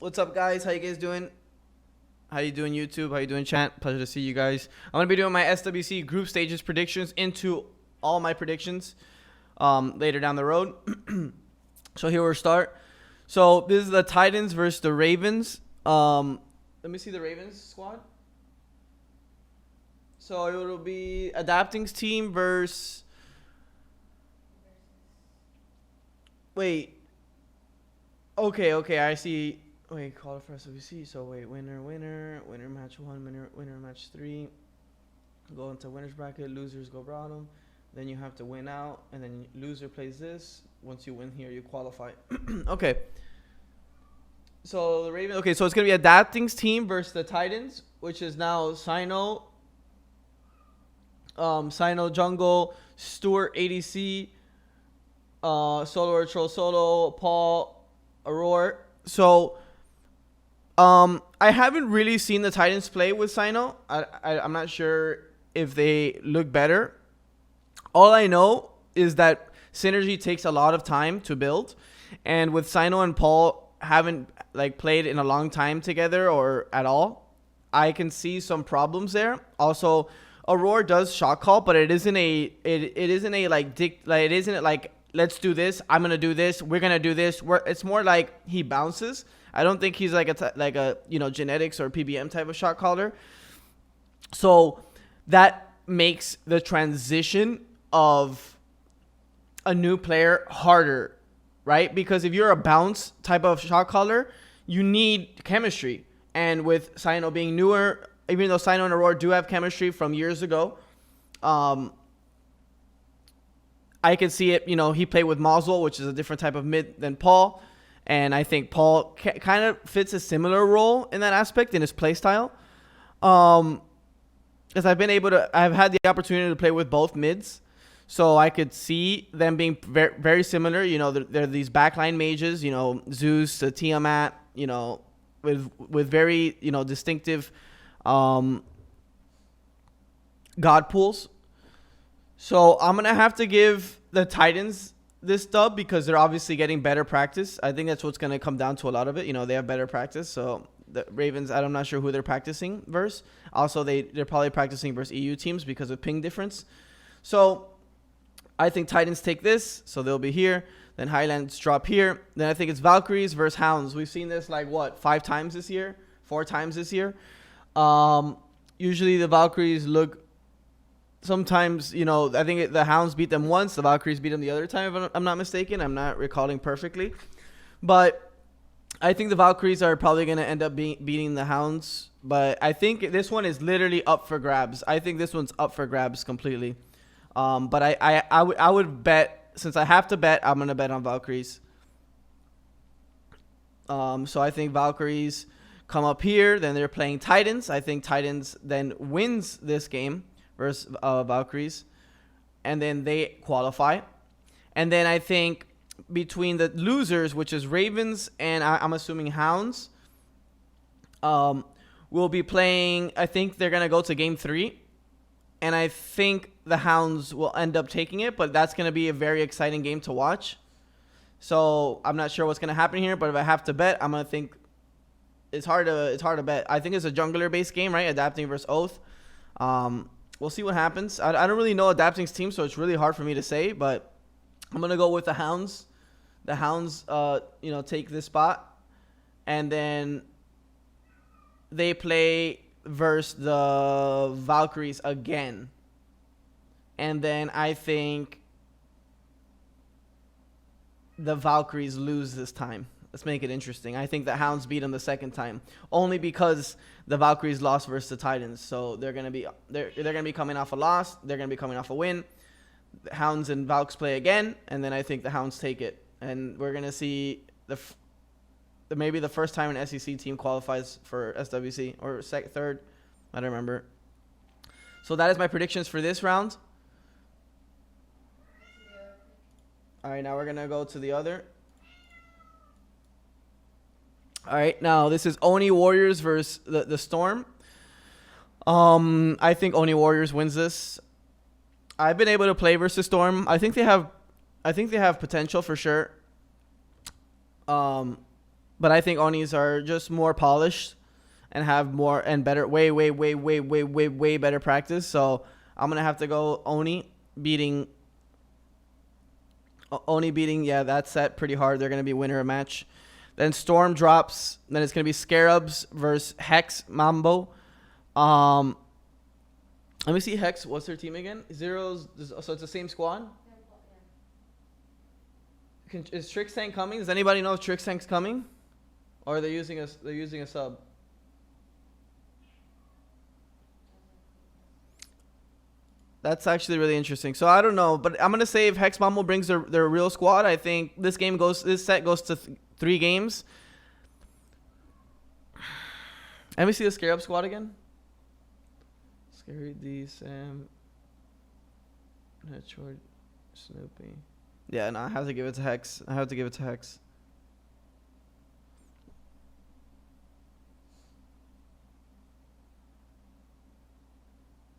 What's up, guys? How you guys doing? How you doing, YouTube? How you doing, chat? Pleasure to see you guys. I'm gonna be doing my SWC group stages predictions into all my predictions later down the road. So here we'll start. So this is the Titans versus the Ravens. Let me see the Ravens squad. So it'll be Adapting's team versus. Wait. Okay. I see. Wait, call it for SWC. So wait, winner match 1, winner match 3. Go into winners bracket. Losers go bottom. Then you have to win out, and then loser plays this. Once you win here, you qualify. Okay. So the Ravens. Okay, so it's gonna be Adapting's team versus the Titans, which is now Sino, Jungle, Stewart, ADC, Solo or Troll Solo, Paul, Aurora. So I haven't really seen the Titans play with Sino. I'm not sure if they look better. All I know is that synergy takes a lot of time to build, and with Sino and Paul haven't played in a long time together or at all, I can see some problems there. Also, Aurora does shot call, but it isn't like let's do this, I'm gonna do this, we're gonna do this. It's more like he bounces. I don't think he's like a genetics or PBM type of shot caller. So that makes the transition of a new player harder, right? Because if you're a bounce type of shot caller, you need chemistry. And with Sino being newer, even though Sino and Aurora do have chemistry from years ago, I could see it. He played with Moswell, which is a different type of mid than Paul. And I think Paul kind of fits a similar role in that aspect in his play style. Because I've had the opportunity to play with both mids. So I could see them being very, very similar. They're these backline mages, Zeus to Tiamat, with very, distinctive god pools. So I'm going to have to give the Titans this dub because they're obviously getting better practice. I think that's what's going to come down to a lot of it. They have better practice. So the Ravens, I'm not sure who they're practicing versus. Also, they're probably practicing versus EU teams because of ping difference. So I think Titans take this, so they'll be here. Then Highlands drop here. Then I think it's Valkyries versus Hounds. We've seen this 5 times this year? 4 times this year? Usually the Valkyries look... Sometimes, I think the Hounds beat them once. The Valkyries beat them the other time, if I'm not mistaken. I'm not recalling perfectly. But I think the Valkyries are probably going to end up beating the Hounds. But I think this one is literally up for grabs. I think this one's up for grabs completely. But I would bet, since I have to bet, I'm going to bet on Valkyries. So I think Valkyries come up here. Then they're playing Titans. I think Titans then wins this game versus Valkyries, and then they qualify. And then I think between the losers, which is Ravens and I'm assuming Hounds, will be playing. I think they're gonna go to game 3, and I think the Hounds will end up taking it. But that's gonna be a very exciting game to watch. So I'm not sure what's gonna happen here, but if I have to bet, I'm gonna think it's hard to bet. I think it's a jungler based game, right? Adapting versus Oath. We'll see what happens. I don't really know Adapting's team, so it's really hard for me to say. But I'm going to go with the Hounds. The Hounds, take this spot. And then they play versus the Valkyries again. And then I think the Valkyries lose this time. Let's make it interesting. I think the Hounds beat them the second time, only because the Valkyries lost versus the Titans. So they're gonna be coming off a loss. They're gonna be coming off a win. The Hounds and Valks play again, and then I think the Hounds take it. And we're gonna see maybe the first time an SEC team qualifies for SWC or third. I don't remember. So that is my predictions for this round. All right, now we're gonna go to the other. All right, now this is Oni Warriors versus the Storm. I think Oni Warriors wins this. I've been able to play versus Storm. I think they have potential for sure. but I think Onis are just more polished and have more and better, way better practice. So I'm gonna have to go beating, yeah, that set pretty hard. They're gonna be winner a match. Then Storm drops. Then it's gonna be Scarabs versus Hex Mambo. Let me see Hex. What's their team again? Zeros. So it's the same squad. Is Trixtank coming? Does anybody know if Trixtank's coming, or they're using a sub? That's actually really interesting. So I don't know, but I'm gonna say if Hex Mambo brings their real squad, I think this set goes to 3 games. Let me see the Scarab squad again. Scary D, Sam, Metroid, Snoopy. Yeah, no, I have to give it to Hex.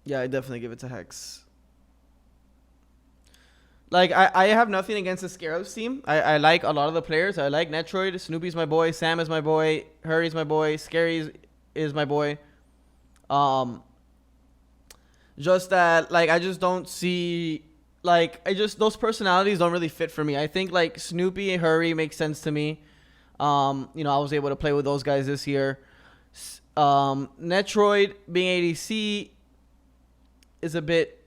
Yeah, I definitely give it to Hex. Like, I have nothing against the Scarabs team. I like a lot of the players. I like Netroid. Snoopy's my boy. Sam is my boy. Hurry's my boy. Scary is my boy. Just that, like, I just don't see... Like, those personalities don't really fit for me. I think, like, Snoopy and Hurry makes sense to me. I was able to play with those guys this year. Netroid being ADC is a bit...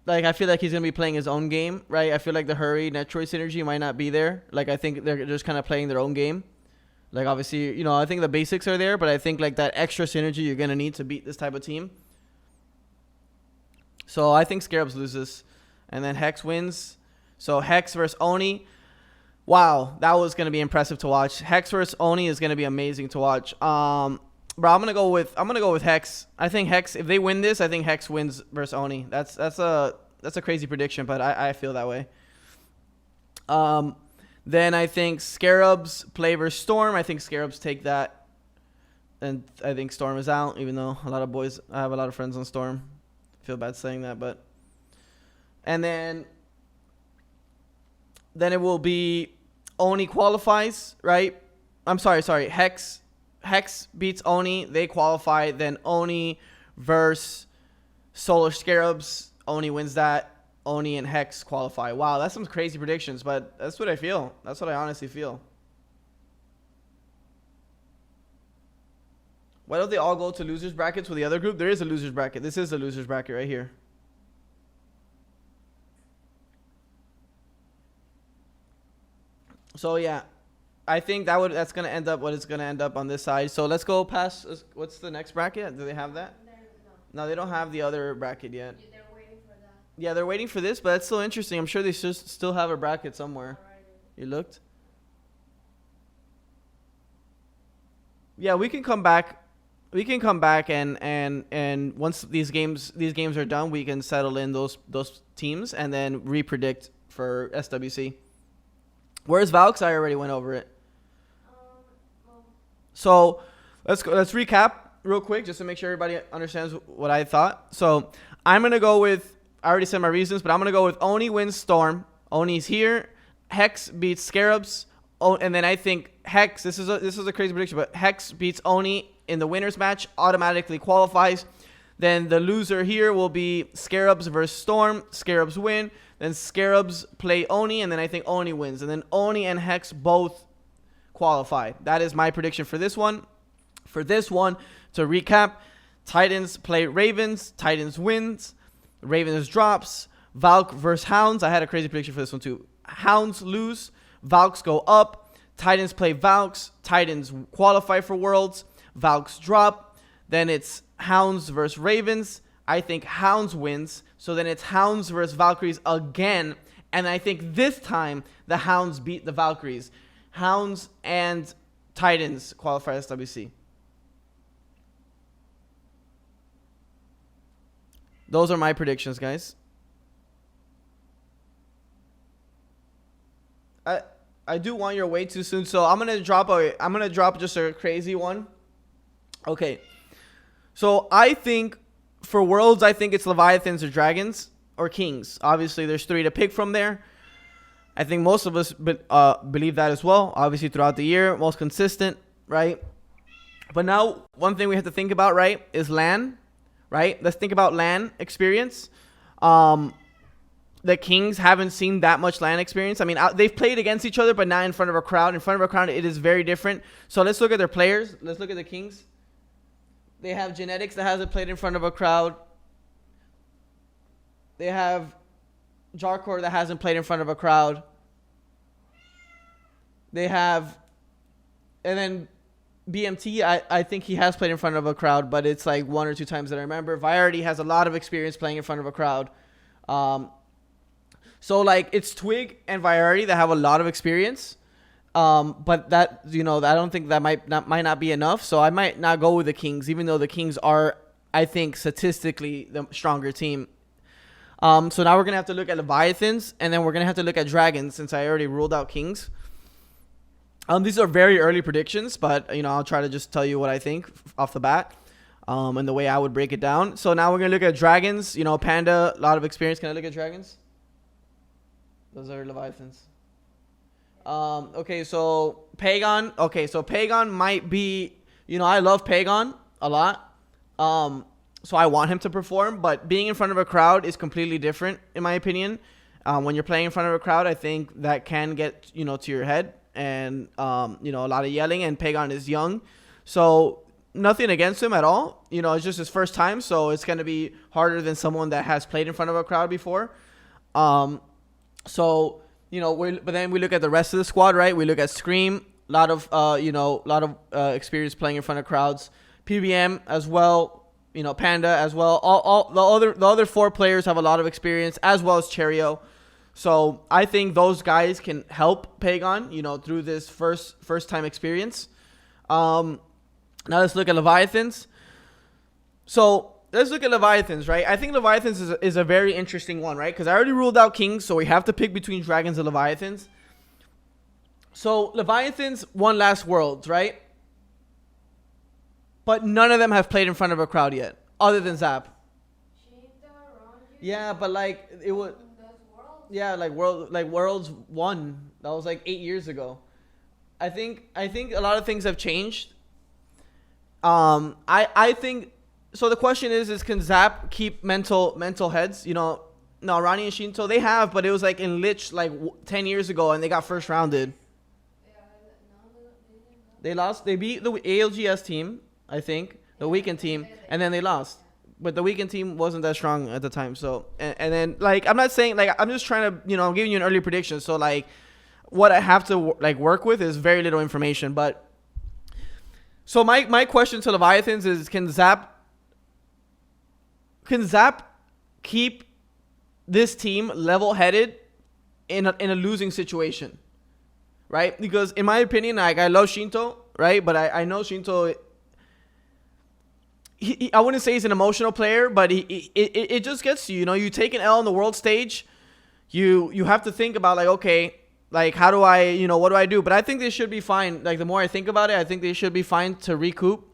Like, I feel like he's going to be playing his own game, right? I feel like the Hurry Netroid synergy might not be there. Like, I think they're just kind of playing their own game. Like, obviously, I think the basics are there, but I think, like, that extra synergy you're going to need to beat this type of team. So, I think Scarabs loses. And then Hex wins. So Hex versus Oni. Wow, that was gonna be impressive to watch. Hex versus Oni is gonna be amazing to watch. Bro, I'm gonna go with Hex. I think Hex, if they win this, I think Hex wins versus Oni. That's a crazy prediction, but I feel that way. Then I think Scarabs play versus Storm. I think Scarabs take that. And I think Storm is out, even though I have a lot of friends on Storm. Feel bad saying that, but. And then it will be Oni qualifies, right? I'm sorry. Hex beats Oni. They qualify. Then Oni versus Solar Scarabs. Oni wins that. Oni and Hex qualify. Wow, that's some crazy predictions, but that's what I feel. That's what I honestly feel. Why don't they all go to losers brackets with the other group? There is a losers bracket. This is a losers bracket right here. So yeah, I think that's gonna end up what it's gonna end up on this side. So let's go past. What's the next bracket? Do they have that? No, they don't have the other bracket yet. They're waiting for that. Yeah, they're waiting for this, but that's still interesting. I'm sure they still have a bracket somewhere. You looked? Yeah, we can come back. And once these games are done, we can settle in those teams and then re-predict for SWC. Where's Valks? I already went over it. So let's recap real quick just to make sure everybody understands what I thought. So I'm gonna go with, I already said my reasons, but I'm gonna go with Oni wins Storm. Oni's here. Hex beats Scarabs. Oh, and then I think Hex. This is a crazy prediction, but Hex beats Oni in the winners match, automatically qualifies. Then the loser here will be Scarabs versus Storm. Scarabs win. Then Scarabs play Oni, and then I think Oni wins. And then Oni and Hex both qualify. That is my prediction for this one. For this one, to recap, Titans play Ravens. Titans wins. Ravens drops. Valk versus Hounds. I had a crazy prediction for this one too. Hounds lose. Valks go up. Titans play Valks. Titans qualify for Worlds. Valks drop. Then it's Hounds versus Ravens. I think Hounds wins. So then it's Hounds versus Valkyries again. And I think this time the Hounds beat the Valkyries. Hounds and Titans qualify as WC. Those are my predictions, guys. I do want your way too soon, so I'm gonna drop just a crazy one. Okay. So I think for Worlds, I think it's Leviathans or Dragons or Kings. Obviously, there's 3 to pick from there. I think most of us believe that as well. Obviously, throughout the year, most consistent, right? But now, one thing we have to think about, right, is LAN, right? Let's think about LAN experience. The Kings haven't seen that much LAN experience. I mean, they've played against each other, but not in front of a crowd. In front of a crowd, it is very different. So let's look at their players. Let's look at the Kings. They have Genetics that hasn't played in front of a crowd. They have Jarkor that hasn't played in front of a crowd. They have, and then BMT, I think he has played in front of a crowd, but it's like 1 or 2 times that I remember. Viarity has a lot of experience playing in front of a crowd. So like it's Twig and Viarity that have a lot of experience. But that, I don't think that might not be enough. So I might not go with the Kings, even though the Kings are, I think, statistically the stronger team. So now we're going to have to look at Leviathans, and then we're going to have to look at Dragons, since I already ruled out Kings. These are very early predictions, but, I'll try to just tell you what I think off the bat, and the way I would break it down. So now we're going to look at Dragons. Panda, a lot of experience. Can I look at Dragons? Those are Leviathans. Okay, so Pagon. Okay, so Pagon might be, I love Pagon a lot. So I want him to perform, but being in front of a crowd is completely different, in my opinion. When you're playing in front of a crowd, I think that can get, to your head, and, a lot of yelling, and Pagon is young. So nothing against him at all. It's just his first time, so it's going to be harder than someone that has played in front of a crowd before. So, but then we look at the rest of the squad, right? We look at Scream, a lot of experience playing in front of crowds. PBM as well, Panda as well. All the other 4 players have a lot of experience, as well as Cherio. So I think those guys can help Pagon, through this first time experience. Now let's look at Leviathans. So let's look at Leviathans, right? I think Leviathans is a very interesting one, right? Because I already ruled out Kings, so we have to pick between Dragons and Leviathans. So Leviathans won last Worlds, right? But none of them have played in front of a crowd yet, other than Zap. Yeah, but like it was. Yeah, like Worlds 1. That was like 8 years ago. I think a lot of things have changed. I think. So the question is can Zap keep mental heads? No, Ronnie and Shinto, they have, but it was like in Lich like 10 years ago, and they got first rounded. They lost. They beat the ALGS team, I think, the weekend team, and then they lost. But the weekend team wasn't that strong at the time. So and then like I'm not saying like I'm just trying to I'm giving you an early prediction. So like what I have to like work with is very little information. But so my question to Leviathans is can Zap keep this team level-headed in a losing situation, right? Because in my opinion, like I love Shinto, right? But I know Shinto. I wouldn't say he's an emotional player, but it just gets you. You take an L on the world stage, you have to think about like, okay, like how do I, what do I do? But I think they should be fine. Like the more I think about it, I think they should be fine to recoup.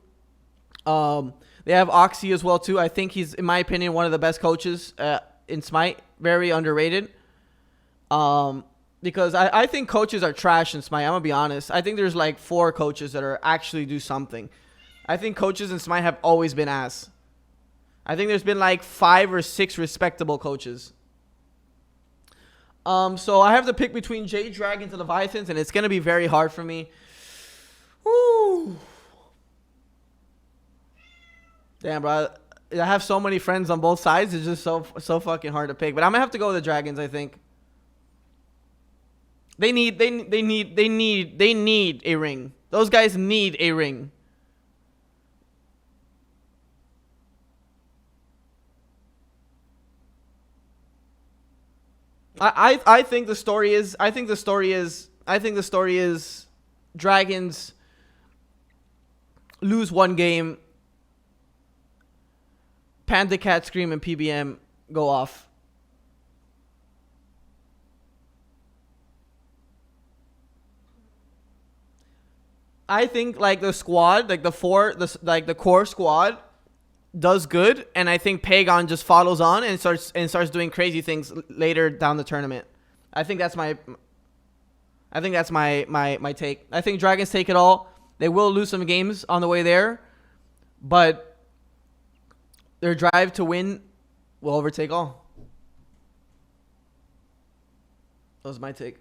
They have Oxy as well too. I think he's, in my opinion, one of the best coaches in Smite. Very underrated. Because I think coaches are trash in Smite. I'm gonna be honest. I think there's like 4 coaches that are actually do something. I think coaches in Smite have always been ass. I think there's been like 5 or 6 respectable coaches. So I have to pick between Jade Dragons and Leviathans, and it's gonna be very hard for me. Woo. Damn, bro. I have so many friends on both sides. It's just so fucking hard to pick. But I'm gonna have to go with the Dragons, I think. They need a ring. Those guys need a ring. I think the story is Dragons lose one game. Panda Cat Scream and PBM go off. I think like the squad, like the core squad does good, and I think Pagon just follows on and starts doing crazy things later down the tournament. I think that's I think that's my take. I think Dragons take it all. They will lose some games on the way there, but their drive to win will overtake all. That was my take.